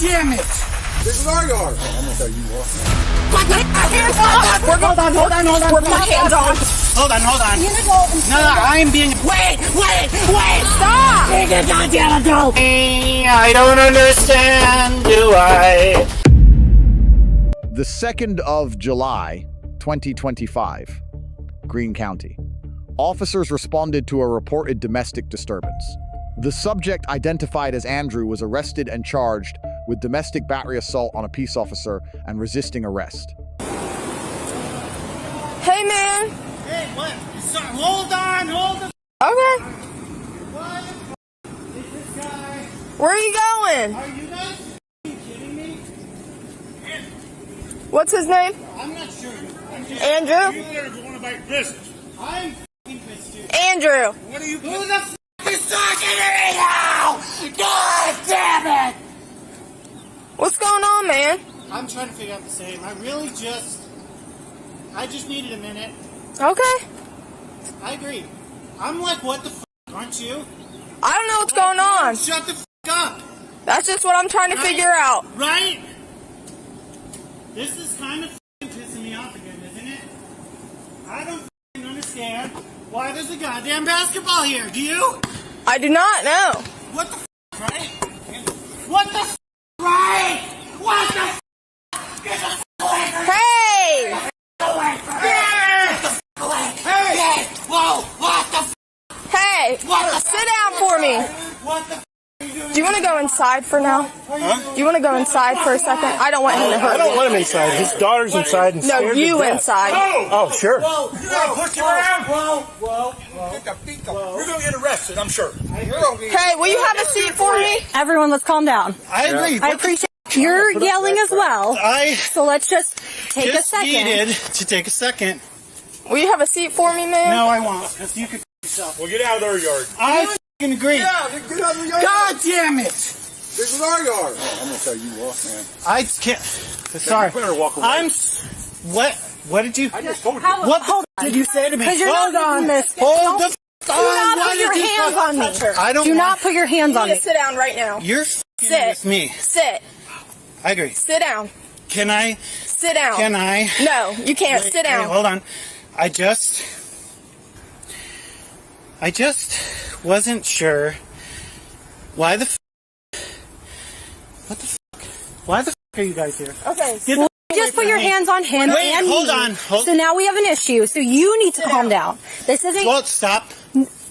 damn it! This is our yard. I'm gonna tell you what. Put the hands on! Hold on. We're putting hands on. Hold on. No, I am being... Wait! Stop! I don't understand, do I? The 2nd of July, 2025, Greene County. Officers responded to a reported domestic disturbance. The subject, identified as Andrew, was arrested and charged with domestic battery assault on a peace officer and resisting arrest. Hey, man. Hey, what? Hold on. Okay. What is this guy? Where are you going? Are you guys kidding me? What's his name? I'm not sure. Andrew? You literally want to bite business. I'm f***ing pissed, dude. Andrew. What are you... Who the f*** is talking to me now? God damn it! What's going on, man? I'm trying to figure out the same. I just needed a minute. Okay. I agree. I'm like, what the f***, aren't you? I don't know what's going on. Shut the f*** up. That's just what I'm trying to figure out. Right? This is kind of f***ing pissing me off again, isn't it? I don't f***ing understand why there's a goddamn basketball here. Do you? I do not know. What the f***, right? What the f***, right? What the f***? Get the f*** away from me. Hey! Away from me. Get the f*** away. Hey! Whoa! What the f***? Hey! Sit down for me. What the f***? Do you want to go inside for now? Huh? Do you want to go inside for a second? I don't want him to hurt I don't you. want him inside. His daughter's inside and No, scared you to death. inside. Oh, sure. Whoa! Push him around. Whoa! You're gonna get arrested, I'm sure. Hey, will you have a seat for me? Everyone, let's calm down. I agree. I appreciate you're yelling as well. So let's just take a second. Needed to take a second. Will you have a seat for me, man? No, I won't. Because you could yourself. Well, get out of their yard. I f***ing agree. Yeah, get out of their yard. God damn it! This is our yard. I'm gonna tell you what, man. I can't. Sorry. You better walk away. What? What did you? I just told you. What the f did you say to me? Because you're Hold not on. doing this. Hold the f Do not Why put your did you hands on me. I don't. Do not put your hands on You me. need to sit down right now. You're f***ing Sit. with me. Sit. I agree. Sit down. Can I? Sit down. Can I? No, you can't. Wait, Sit down. wait, hold on. I just wasn't sure why the f what the f why the f are you guys here? Okay. Get Well, the just put your hands on him Wait, and hold me. on. So now we have an issue. So you need to calm down. This isn't. Well, stop.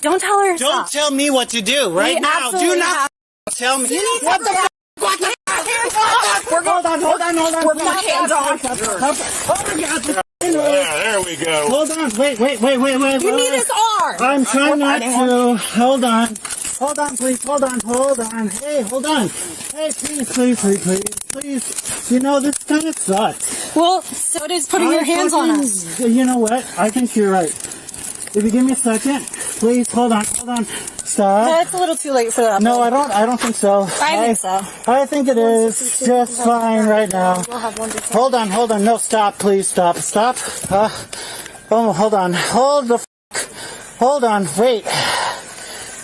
Don't tell her. Don't stop. tell me what to do right We now. Do absolutely not have- tell me. You need to What the f What the We're Hold on. We're putting hands on. There we go. Hold on. Wait. You need his arm. I'm trying not to. Hold on, please. Hold on. Hey, hold on. Hey, please. You know, this kind of sucks. Well, so does putting your hands on us. You know what? I think you're right. If you give me a second, please. Hold on. Stop. That's a little too late for that. No, I don't think so. I think so. I think it is just fine right now. We'll have one before. Hold on. No, stop, please. Stop. Hold on. Hold on. Wait.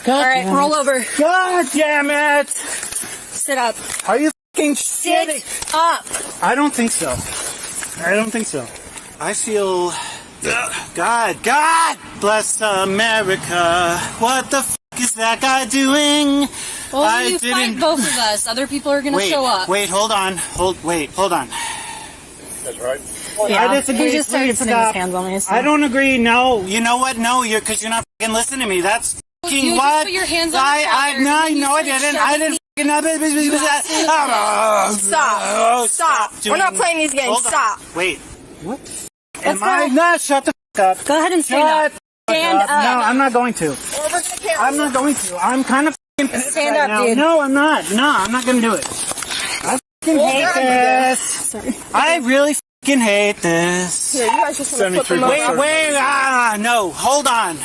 God All right, damn roll it. over. God damn it! Sit up. Are you fucking shitting? Sit up. I don't think so. I feel... God bless America. What the f*** is that guy doing? Well, when you fight both of us, other people are going to show up. Wait, hold on. Hold on. That's right. Yeah, I disagree. he just started putting his hands on me. So. I don't agree. No. You know what? No, because you're not fucking listening to me. That's fucking You what? just put your hands on each other, No, and you I started didn't. Stop. We're not playing these games. Stop. Wait. What? Let's go. No, shut the f up. Go ahead and stand up. Stand up. No, I'm not going to. I'm kind of f***ing pissed Stand right up, now. dude. No, I'm not. No, I'm not going to do it. I f***ing hate this. Sorry. I really f***ing hate this. Here, you guys just want to flip them over. Wait, no, hold on. No,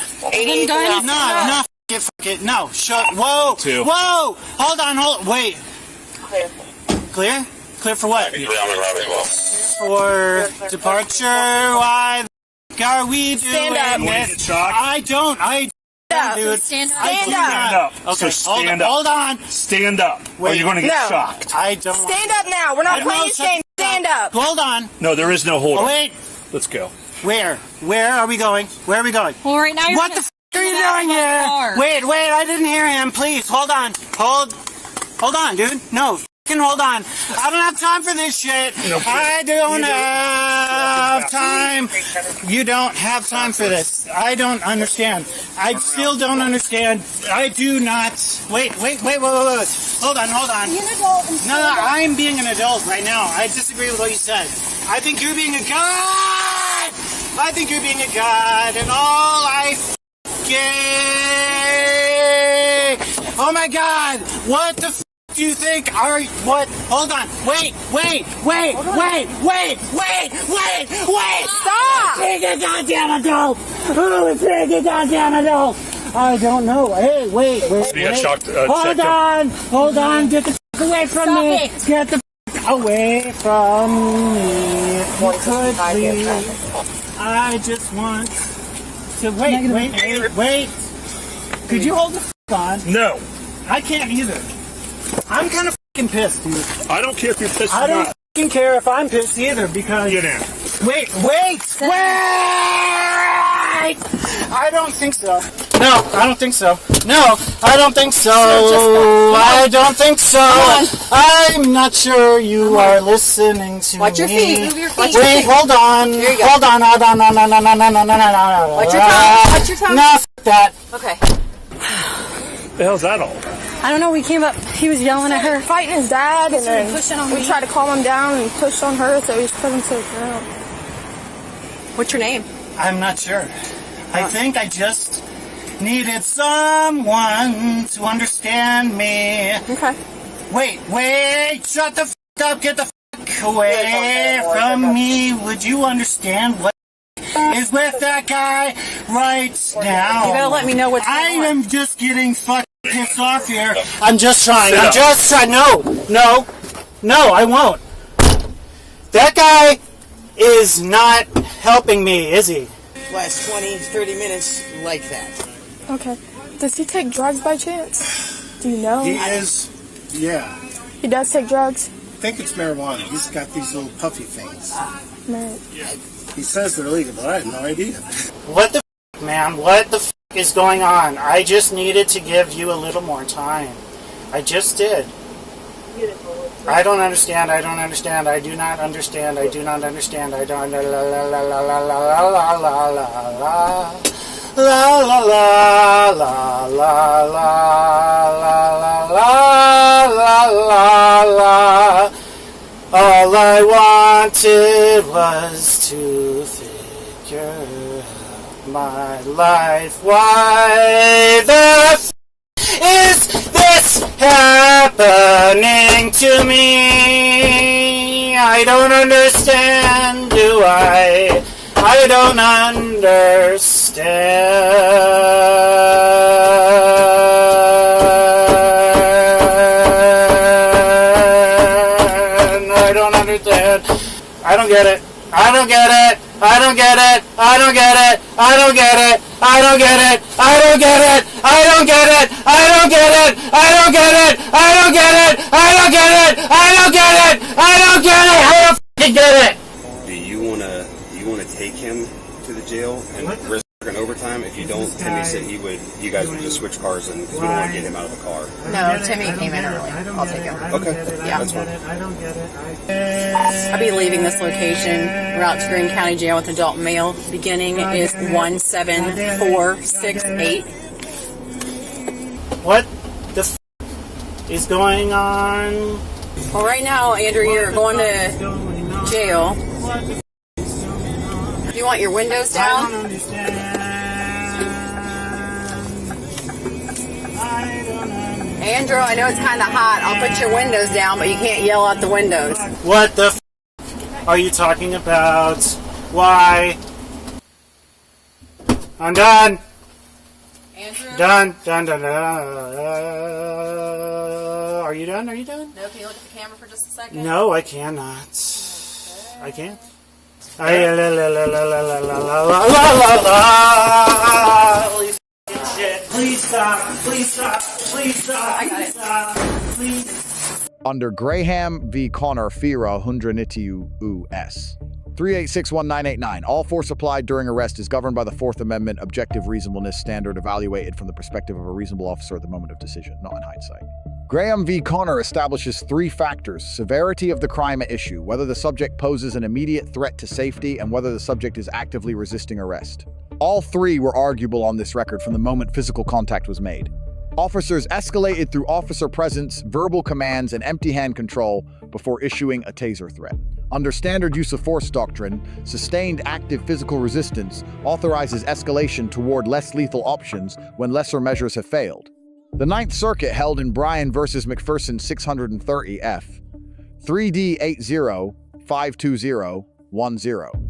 f*** it, no, whoa, hold on, wait. Clear for what? For departure, why the f*** are we doing Stand up. this? I up. dude. Stand up. Stand Stand up. up. Okay, So stand up. hold on. Stand up. Or Wait. you're going to get No. shocked. I don't. Stand up now. We're not playing this game. Stand up. Hold on. No, there is no hold. Oh, wait. Let's go. Where? Where are we going? Where are we going? Well, right now you're What the f are you doing here? Wait, I didn't hear him. Please, hold on. Hold on, dude. No, f***ing hold on. I don't have time for this shit. No, I don't have time. You don't have time for this. I don't understand. I still don't understand. I do not. Wait. Hold on. No, I'm being an adult right now. I disagree with what you said. I think you're being a god. I think you're being a god, and all I gay. Oh my god! What the f do you think are what? Hold on! Wait! Stop. Being a goddamn adult! Who is being a goddamn adult? I don't know. Hey, wait. You got shocked, Hold on! Get the f away from me! Get the f away from me! If you could, please. I just want to wait. Could you hold the f on? No. I can't either. I'm kind of f***ing pissed, dude. I don't care if you're pissed I or don't not. f***ing care if I'm pissed either because... Get in. Wait! I don't think so. No, I don't think so. I don't think so. I'm not sure you are listening to me. Watch your feet. Move your feet. Wait, hold on. Here you go. Hold on. No. Watch your tongue. Watch your tongue. No, f*** that. Okay. The hell's that all? I don't know. We came up. He was yelling at her. Fighting his dad, and then pushing on we me. tried to calm him down and pushed on her, so he's put him to the ground. What's your name? I'm not sure. I think I just needed someone to understand me. Okay. Wait, shut the f*** up, get the f*** away from me. Would you understand what is with that guy right now? You gotta let me know what's going I on. am just getting fucking pissed off here. I'm just trying. Sit up. No, I won't. That guy is not helping me, is he? Last 20, 30 minutes like that. Okay. Does he take drugs by chance? Do you know? He is, yeah. He does take drugs? I think it's marijuana. He's got these little puffy things. Man. He says they're legal, but I have no idea. What the f***, man? What the f*** is going on? I just needed to give you a little more time. I just did. I don't understand. I do not understand. I don't la la la la la la la la la la. All I wanted was to figure out my life. Why the f is this happening to me? I don't understand, do I? I don't understand. I don't understand. I don't get it. I don't get it. I don't get it. I don't get it. I don't get it. I don't get it. I don't get it. I don't get it. I don't get it. I don't get it. I don't get it. I don't get it. I don't get it. I don't get it. I don't fucking get it. Do you wanna take him to the jail and risk an overtime? If you don't, Timmy said you guys would just switch cars and because we don't want to get him out of the car. No, Timmy came in early. I'll take him. Okay, Yeah. that's fine. I'll be leaving this location. Route to Greene County Jail with adult male. Beginning is 17468. What the f is going on? Well, right now, Andrew, you're going to jail. You want your windows I down? don't understand. Andrew, I know it's kind of hot. I'll put your windows down, but you can't yell out the windows. What the f are you talking about? Why? I'm done. Andrew? Done. Are you done? No, can you look at the camera for just a second? No, I cannot. I can't. Holy f***ing shit. Please stop. Please stop. Please stop. I got it. Stop. Please. Under Graham v. Connor, FIRA 190 US. 3861989. All force applied during arrest is governed by the Fourth Amendment objective reasonableness standard evaluated from the perspective of a reasonable officer at the moment of decision, not in hindsight. Graham v. Connor establishes 3 factors: severity of the crime at issue, whether the subject poses an immediate threat to safety, and whether the subject is actively resisting arrest. All 3 were arguable on this record from the moment physical contact was made. Officers escalated through officer presence, verbal commands, and empty hand control before issuing a taser threat. Under standard use of force doctrine, sustained active physical resistance authorizes escalation toward less lethal options when lesser measures have failed. The Ninth Circuit held in Bryan v. McPherson 630 F. 3D 80-520-10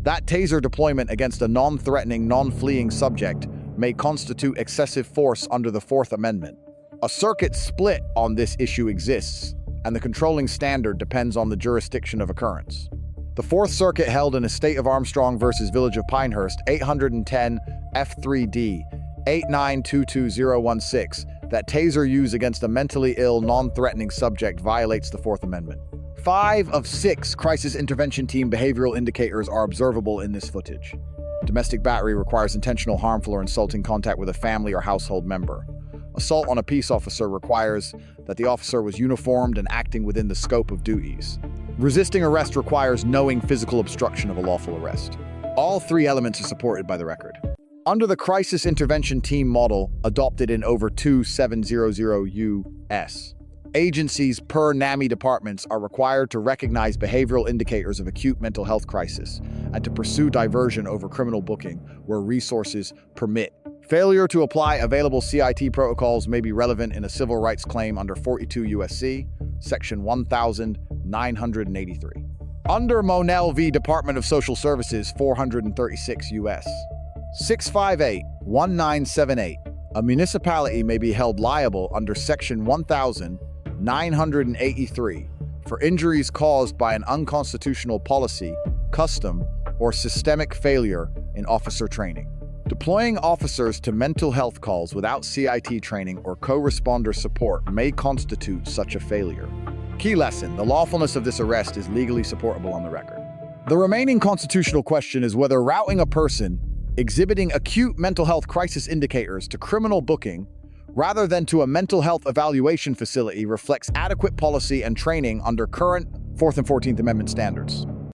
that taser deployment against a non-threatening, non-fleeing subject may constitute excessive force under the Fourth Amendment. A circuit split on this issue exists, and the controlling standard depends on the jurisdiction of occurrence. The Fourth Circuit held in Estate of Armstrong v. Village of Pinehurst 810 F3D 8922016 that taser use against a mentally ill, non-threatening subject violates the Fourth Amendment. 5 of 6 crisis intervention team behavioral indicators are observable in this footage. Domestic battery requires intentional, harmful, or insulting contact with a family or household member. Assault on a peace officer requires that the officer was uniformed and acting within the scope of duties. Resisting arrest requires knowing physical obstruction of a lawful arrest. All 3 elements are supported by the record. Under the crisis intervention team model adopted in over 2700 U.S., agencies per NAMI departments are required to recognize behavioral indicators of acute mental health crisis and to pursue diversion over criminal booking where resources permit. Failure to apply available CIT protocols may be relevant in a civil rights claim under 42 U.S.C. Section 1983. Under Monell v. Department of Social Services 436 U.S. 658-1978, a municipality may be held liable under Section 1983 for injuries caused by an unconstitutional policy, custom, or systemic failure in officer training. Deploying officers to mental health calls without CIT training or co-responder support may constitute such a failure. Key lesson: the lawfulness of this arrest is legally supportable on the record. The remaining constitutional question is whether routing a person exhibiting acute mental health crisis indicators to criminal booking rather than to a mental health evaluation facility reflects adequate policy and training under current 4th and 14th Amendment standards.